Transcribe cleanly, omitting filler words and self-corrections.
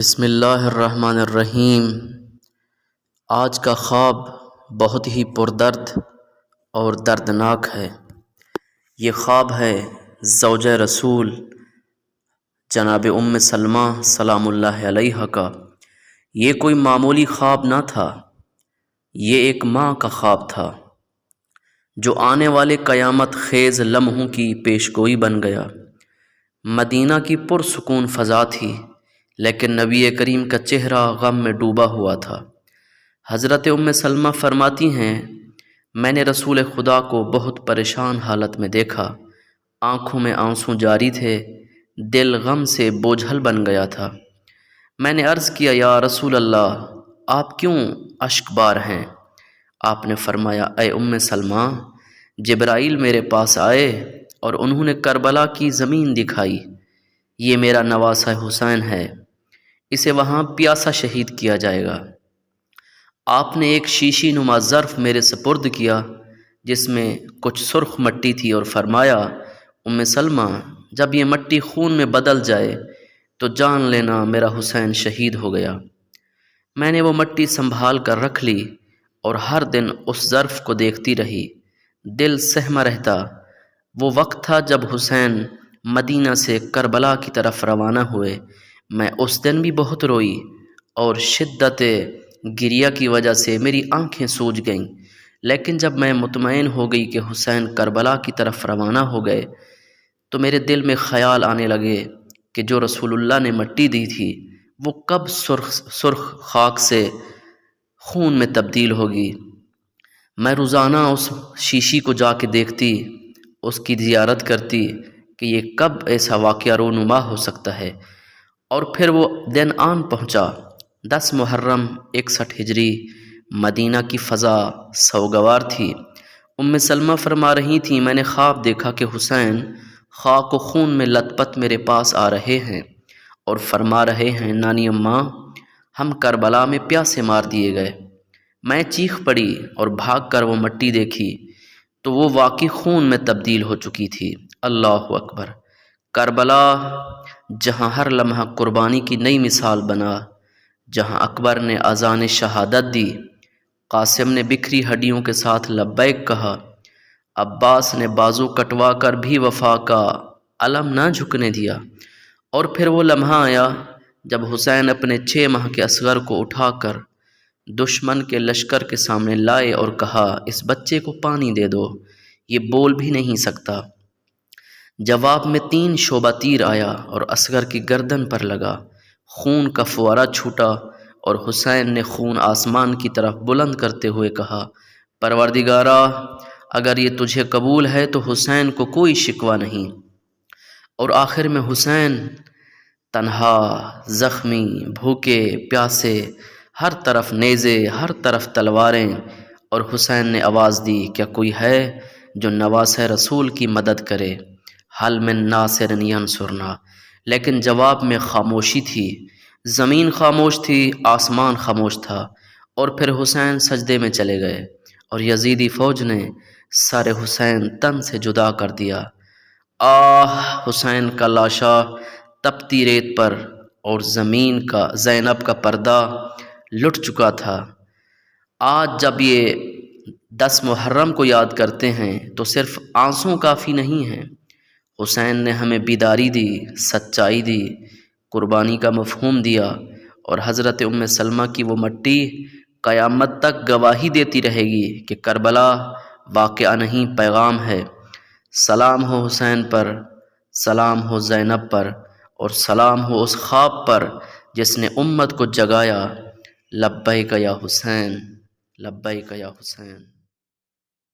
بسم اللہ الرحمن الرحیم۔ آج کا خواب بہت ہی پردرد اور دردناک ہے۔ یہ خواب ہے زوجہ رسول جناب ام سلمہ سلام اللہ علیہا کا۔ یہ کوئی معمولی خواب نہ تھا، یہ ایک ماں کا خواب تھا جو آنے والے قیامت خیز لمحوں کی پیشگوئی بن گیا۔ مدینہ کی پرسکون فضا تھی، لیکن نبی کریم کا چہرہ غم میں ڈوبا ہوا تھا۔ حضرت ام سلمہ فرماتی ہیں، میں نے رسول خدا کو بہت پریشان حالت میں دیکھا، آنکھوں میں آنسو جاری تھے، دل غم سے بوجھل بن گیا تھا۔ میں نے عرض کیا، یا رسول اللہ، آپ کیوں اشک بار ہیں؟ آپ نے فرمایا، اے ام سلمہ، جبرائیل میرے پاس آئے اور انہوں نے کربلا کی زمین دکھائی، یہ میرا نواسہ حسین ہے، اسے وہاں پیاسا شہید کیا جائے گا۔ آپ نے ایک شیشی نما ظرف میرے سپرد کیا جس میں کچھ سرخ مٹی تھی اور فرمایا، ام سلمہ، جب یہ مٹی خون میں بدل جائے تو جان لینا میرا حسین شہید ہو گیا۔ میں نے وہ مٹی سنبھال کر رکھ لی اور ہر دن اس ظرف کو دیکھتی رہی، دل سہما رہتا۔ وہ وقت تھا جب حسین مدینہ سے کربلا کی طرف روانہ ہوئے۔ میں اس دن بھی بہت روئی اور شدت گریہ کی وجہ سے میری آنکھیں سوج گئیں، لیکن جب میں مطمئن ہو گئی کہ حسین کربلا کی طرف روانہ ہو گئے تو میرے دل میں خیال آنے لگے کہ جو رسول اللہ نے مٹی دی تھی وہ کب سرخ خاک سے خون میں تبدیل ہوگی۔ میں روزانہ اس شیشی کو جا کے دیکھتی، اس کی زیارت کرتی کہ یہ کب ایسا واقعہ رونما ہو سکتا ہے۔ اور پھر وہ دن آن پہنچا، 10 محرم 61 ہجری۔ مدینہ کی فضا سوگوار تھی۔ ام سلمہ فرما رہی تھیں، میں نے خواب دیکھا کہ حسین خاک و خون میں لت پت میرے پاس آ رہے ہیں اور فرما رہے ہیں، نانی اماں، ہم کربلا میں پیاسے مار دیے گئے۔ میں چیخ پڑی اور بھاگ کر وہ مٹی دیکھی تو وہ واقعی خون میں تبدیل ہو چکی تھی۔ اللہ اکبر! کربلا جہاں ہر لمحہ قربانی کی نئی مثال بنا، جہاں اکبر نے اذان شہادت دی، قاسم نے بکھری ہڈیوں کے ساتھ لبیک کہا، عباس نے بازو کٹوا کر بھی وفا کا علم نہ جھکنے دیا، اور پھر وہ لمحہ آیا جب حسین اپنے 6 ماہ کے اصغر کو اٹھا کر دشمن کے لشکر کے سامنے لائے اور کہا، اس بچے کو پانی دے دو، یہ بول بھی نہیں سکتا۔ جواب میں 3 شعبہ تیر آیا اور اصغر کی گردن پر لگا، خون کا فوارہ چھوٹا اور حسین نے خون آسمان کی طرف بلند کرتے ہوئے کہا، پروردگارا، اگر یہ تجھے قبول ہے تو حسین کو کوئی شکوہ نہیں۔ اور آخر میں حسین تنہا، زخمی، بھوکے پیاسے، ہر طرف نیزے، ہر طرف تلواریں، اور حسین نے آواز دی، کیا کوئی ہے جو نواسہ رسول کی مدد کرے؟ حل من ناصر ینصرنا۔ لیکن جواب میں خاموشی تھی، زمین خاموش تھی، آسمان خاموش تھا۔ اور پھر حسین سجدے میں چلے گئے اور یزیدی فوج نے سر حسین تن سے جدا کر دیا۔ آہ! حسین کا لاشا تپتی ریت پر اور زمین کا زینب کا پردہ لٹ چکا تھا۔ آج جب یہ 10 محرم کو یاد کرتے ہیں تو صرف آنسوں کافی نہیں ہیں۔ حسین نے ہمیں بیداری دی، سچائی دی، قربانی کا مفہوم دیا، اور حضرت ام سلمہ کی وہ مٹی قیامت تک گواہی دیتی رہے گی کہ کربلا واقعہ نہیں، پیغام ہے۔ سلام ہو حسین پر، سلام ہو زینب پر، اور سلام ہو اس خواب پر جس نے امت کو جگایا۔ لبیک یا حسین، لبیک یا حسین۔